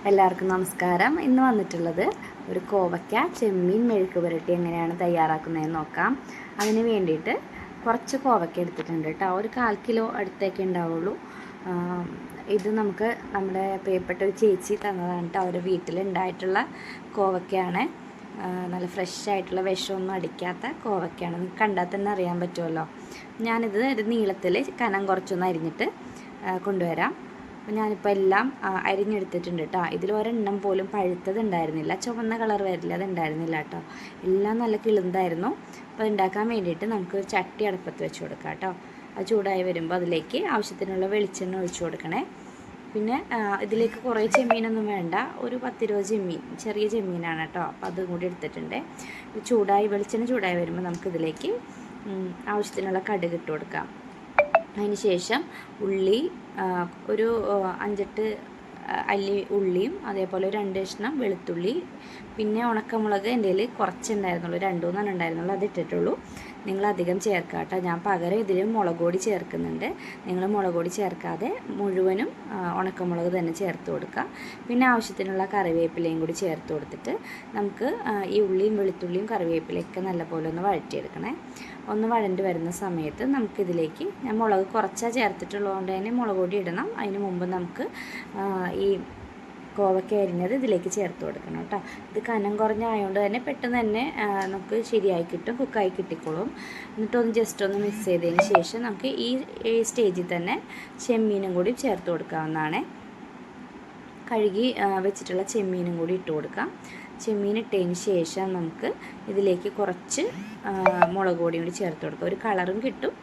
എല്ലാവർക്കും നമസ്കാരം. ഇന്ന് വന്നിട്ടുള്ളത് ഒരു കോവയ്ക്ക ചെമ്മീൻ മെഴുക്ക് പുരട്ടി എങ്ങനെയാണ് തയ്യാറാക്കുന്നതെന്ന് നോക്കാം. അതിന് വേണ്ടിയിട്ട് കുറച്ച് കോവയ്ക്ക എടുത്തിട്ടുണ്ട് കേട്ടോ. ഒരു 1/4 കിലോ അടുത്തേക്ക് ഉണ്ടാവുള്ളൂ. ഇത് നമുക്ക് നമ്മുടെ പ്രിയപ്പെട്ട ഒരു ചേച്ചി തന്നതാണ് കേട്ടോ. അവരുടെ വീട്ടിലുണ്ടായിട്ടുള്ള കോവയ്ക്കയാണ്. നല്ല ഫ്രഷ് ആയിട്ടുള്ള വിഷമൊന്നും അടിക്കാത്ത കോവയ്ക്കയാണ്. നിങ്ങൾക്ക് കണ്ടാൽ തന്നെ അറിയാൻ പറ്റുമല്ലോ. ഞാനിത് ഒരു നീളത്തിൽ കനം കുറച്ചൊന്ന് അരിഞ്ഞിട്ട് കൊണ്ടുവരാം. അപ്പോൾ ഞാനിപ്പോൾ എല്ലാം അരിഞ്ഞെടുത്തിട്ടുണ്ട് കേട്ടോ. ഇതിൽ ഒരെണ്ണം പോലും പഴുത്തത് ഉണ്ടായിരുന്നില്ല, ചുവന്ന കളർ വരില്ല, അത് ഉണ്ടായിരുന്നില്ല കേട്ടോ. എല്ലാം നല്ല കിളുന്തായിരുന്നു. അപ്പോൾ ഉണ്ടാക്കാൻ വേണ്ടിയിട്ട് നമുക്ക് ഒരു ചട്ടി അടുപ്പത്ത് വെച്ച് കൊടുക്കാം കേട്ടോ. അത് ചൂടായി വരുമ്പോൾ അതിലേക്ക് ആവശ്യത്തിനുള്ള വെളിച്ചെണ്ണ ഒഴിച്ചു കൊടുക്കണേ. പിന്നെ ഇതിലേക്ക് കുറേ ചെമ്മീനൊന്നും വേണ്ട, ഒരു 10-20 ചെമ്മീൻ, ചെറിയ ചെമ്മീനാണ് കേട്ടോ. അപ്പോൾ അതും കൂടി എടുത്തിട്ടുണ്ട്. വെളിച്ചെണ്ണ ചൂടായി വരുമ്പോൾ നമുക്കിതിലേക്ക് ആവശ്യത്തിനുള്ള കടുക് ഇട്ട് കൊടുക്കാം. അതിന് ശേഷം ഉള്ളി, ഒരു 5-8 അല്ലി ഉള്ളിയും അതേപോലെ 2 കഷ്ണം വെളുത്തുള്ളി, പിന്നെ ഉണക്കമുളക് എൻ്റെ കയ്യിൽ കുറച്ചുണ്ടായിരുന്നുള്ളൂ, 2-3 ഉണ്ടായിരുന്നുള്ളൂ, അത് ഇട്ടിട്ടുള്ളൂ. നിങ്ങൾ അധികം ചേർക്കുക കേട്ടോ. ഞാൻ പകരം ഇതിൽ മുളക് പൊടി ചേർക്കുന്നുണ്ട്. നിങ്ങൾ മുളക് പൊടി ചേർക്കാതെ മുഴുവനും ഉണക്കമുളക് തന്നെ ചേർത്ത് കൊടുക്കുക. പിന്നെ ആവശ്യത്തിനുള്ള കറിവേപ്പിലയും കൂടി ചേർത്ത് കൊടുത്തിട്ട് നമുക്ക് ഈ ഉള്ളിയും വെളുത്തുള്ളിയും കറിവേപ്പിലയൊക്കെ നല്ലപോലെ ഒന്ന് വഴറ്റിയെടുക്കണേ. ഒന്ന് വഴണ്ട് വരുന്ന സമയത്ത് നമുക്കിതിലേക്ക്, ഞാൻ മുളക് കുറച്ചാണ് ചേർത്തിട്ടുള്ളതുകൊണ്ട് തന്നെ മുളക് പൊടി ഇടണം. അതിന് മുമ്പ് നമുക്ക് ഈ കോവയ്ക്ക അരിഞ്ഞത് ഇതിലേക്ക് ചേർത്ത് കൊടുക്കണം കേട്ടോ. ഇത് കനം കുറഞ്ഞായതുകൊണ്ട് തന്നെ പെട്ടെന്ന് തന്നെ നമുക്ക് ശരിയായി കിട്ടും, കുക്കായി കിട്ടിക്കോളും. എന്നിട്ടൊന്ന് ജസ്റ്റ് ഒന്ന് മിക്സ് ചെയ്തതിന് ശേഷം നമുക്ക് ഈ സ്റ്റേജിൽ തന്നെ ചെമ്മീനും കൂടി ചേർത്ത് കൊടുക്കാവുന്നതാണ്. കഴുകി വെച്ചിട്ടുള്ള ചെമ്മീനും കൂടി ഇട്ട് കൊടുക്കാം. ചെമ്മീൻ ഇട്ടതിന് ശേഷം നമുക്ക് ഇതിലേക്ക് കുറച്ച് മുളക് പൊടിയും കൂടി ചേർത്ത് കൊടുക്കാം. ഒരു കളറും കിട്ടും.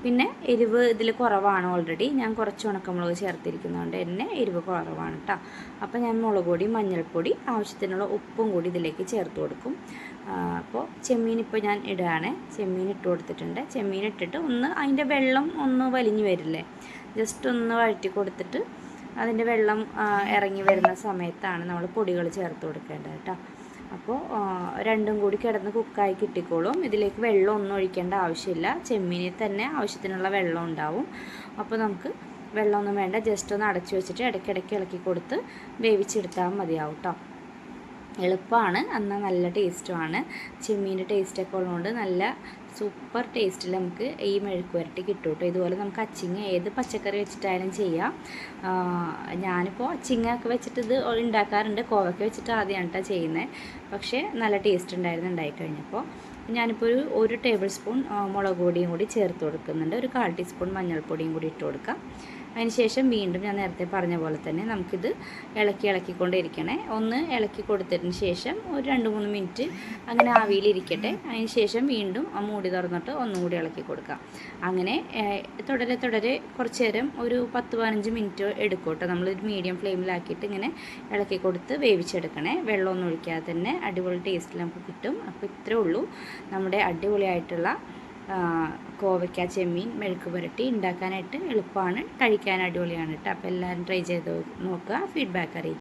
പിന്നെ എരിവ് ഇതിൽ കുറവാണ്, ഓൾറെഡി ഞാൻ കുറച്ച് ഉണക്കമുളക് ചേർത്തിരിക്കുന്നതുകൊണ്ട് തന്നെ എരിവ് കുറവാണ് കേട്ടോ. അപ്പോൾ ഞാൻ മുളക് പൊടി, മഞ്ഞൾപ്പൊടി, ആവശ്യത്തിനുള്ള ഉപ്പും കൂടി ഇതിലേക്ക് ചേർത്ത് കൊടുക്കും. അപ്പോൾ ചെമ്മീൻ ഇപ്പോൾ ഞാൻ ഇടുകയാണ്. ചെമ്മീൻ ഇട്ട് കൊടുത്തിട്ടുണ്ട്. ചെമ്മീൻ ഇട്ടിട്ട് അതിൻ്റെ വെള്ളം ഒന്ന് വലിഞ്ഞു വരില്ലേ, ജസ്റ്റ് ഒന്ന് വഴറ്റി കൊടുത്തിട്ട് അതിൻ്റെ വെള്ളം ഇറങ്ങി വരുന്ന സമയത്താണ് നമ്മൾ പൊടികൾ ചേർത്ത് കൊടുക്കേണ്ടത് കേട്ടോ. അപ്പോൾ രണ്ടും കൂടി കിടന്ന് കുക്കായി കിട്ടിക്കോളും. ഇതിലേക്ക് വെള്ളം ഒന്നും ഒഴിക്കേണ്ട ആവശ്യമില്ല, ചെമ്മീനിൽ തന്നെ ആവശ്യത്തിനുള്ള വെള്ളം ഉണ്ടാവും. അപ്പോൾ നമുക്ക് വെള്ളമൊന്നും വേണ്ട, ജസ്റ്റ് ഒന്ന് അടച്ചു വെച്ചിട്ട് ഇടയ്ക്കിടയ്ക്ക് ഇളക്കി കൊടുത്ത് വേവിച്ചെടുത്താൽ മതിയാവും കേട്ടോ. എളുപ്പമാണ്, എന്നാൽ നല്ല ടേസ്റ്റുമാണ്. ചെമ്മീൻ്റെ ടേസ്റ്റൊക്കെ ഉള്ളതുകൊണ്ട് നല്ല സൂപ്പർ ടേസ്റ്റിൽ നമുക്ക് ഈ മെഴുക്ക് പുരട്ടി കിട്ടും കേട്ടോ. ഇതുപോലെ നമുക്ക് അച്ചിങ്ങ ഏത് പച്ചക്കറി വെച്ചിട്ടായാലും ചെയ്യാം. ഞാനിപ്പോൾ അച്ചിങ്ങ ഒക്കെ വെച്ചിട്ട് ഇത് ഉണ്ടാക്കാറുണ്ട്. കോവയ്ക്ക വെച്ചിട്ട് ആദ്യമാണ് കേട്ടോ ചെയ്യുന്നത്. പക്ഷേ നല്ല ടേസ്റ്റ് ഉണ്ടായിരുന്നു ഉണ്ടായിക്കഴിഞ്ഞപ്പോൾ. ഞാനിപ്പോൾ ഒരു ടേബിൾ സ്പൂൺ മുളക് പൊടിയും കൂടി ചേർത്ത് കൊടുക്കുന്നുണ്ട്. ഒരു 1/4 ടീസ്പൂൺ മഞ്ഞൾപ്പൊടിയും കൂടി ഇട്ട് കൊടുക്കാം. അതിന് ശേഷം വീണ്ടും ഞാൻ നേരത്തെ പറഞ്ഞ പോലെ തന്നെ നമുക്കിത് ഇളക്കിക്കൊണ്ടിരിക്കണേ. ഒന്ന് ഇളക്കി കൊടുത്തതിന് ശേഷം ഒരു 2-3 മിനിറ്റ് അങ്ങനെ ആവിയിലിരിക്കട്ടെ. അതിന് ശേഷം വീണ്ടും മൂടി തുറന്നിട്ട് ഒന്നും കൂടി ഇളക്കി കൊടുക്കാം. അങ്ങനെ തുടരെ കുറച്ച് നേരം ഒരു 10-15 മിനിറ്റ് എടുക്കും കേട്ടോ. നമ്മളൊരു മീഡിയം ഫ്ലെയിമിലാക്കിയിട്ട് ഇങ്ങനെ ഇളക്കി കൊടുത്ത് വേവിച്ചെടുക്കണേ. വെള്ളമൊന്നും ഒഴിക്കാതെ തന്നെ അടിപൊളി ടേസ്റ്റിൽ നമുക്ക് കിട്ടും. അപ്പോൾ ഇത്രേ ഉള്ളൂ നമ്മുടെ അടിപൊളിയായിട്ടുള്ള കോവയ്ക്ക ചെമ്മീൻ മെഴുക്ക് പുരട്ടി. ഉണ്ടാക്കാനായിട്ട് എളുപ്പമാണ്, കഴിക്കാൻ അടിപൊളിയാണ് കേട്ടോ. അപ്പോൾ എല്ലാവരും ട്രൈ ചെയ്ത് നോക്കുക, ഫീഡ്ബാക്ക് അറിയിക്കുക.